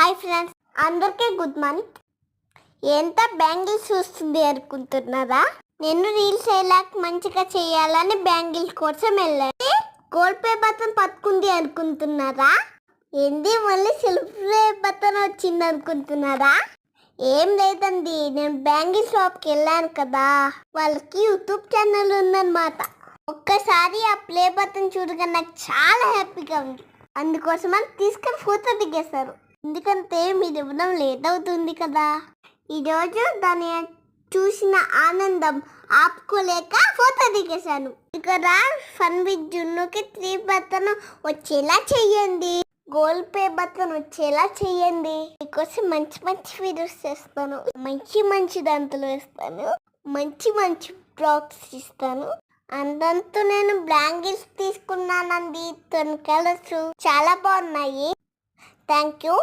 Hi friends, అందరికీ good morning. ఎంత bangles చూస్తుంది అనుకుంటున్నారా? నేను రీల్స్ ఎలా మంచిగా చేయాలని బ్యాంగిల్స్ కోసం వెళ్ళాను. గోల్డ్ పే బటన్ పట్టుకుంది అనుకుంటున్నారా? ఏంది మళ్ళీ సెల్ఫ్ పే బటన్ వచ్చింది అనుకుంటున్నారా? ఏం లేదండి, నేను బ్యాంగిల్ షాప్కి వెళ్ళాను కదా, వాళ్ళకి యూట్యూబ్ ఛానల్ ఉందన్నమాట. ఒక్కసారి ఆ ప్లే బటన్ చూడగా నాకు చాలా హ్యాపీగా ఉంది. అందుకోసం అని తీసుకొని ఫోటో దిగేశారు. ఎందుకంటే మీరు ఇవ్వడం లేట్ అవుతుంది కదా. ఈరోజు దాన్ని చూసిన ఆనందం ఆపుకోలేక ఫోటో దిగేశాను. ఇక్కడ ఫన్ విత్ జున్నుకి 3 బటన్ వచ్చేలా చెయ్యండి, గోల్డ్ పే బటన్ వచ్చేలా చెయ్యండి. మీకోసం మంచి మంచి వీడియోస్ చేస్తాను, మంచి దాంట్లో వేస్తాను, మంచి బ్లాగ్స్ ఇస్తాను. అందంతో నేను బ్లాంకెట్స్ తీసుకున్నానండి. 10 కలర్స్ చాలా బాగున్నాయి. Thank you.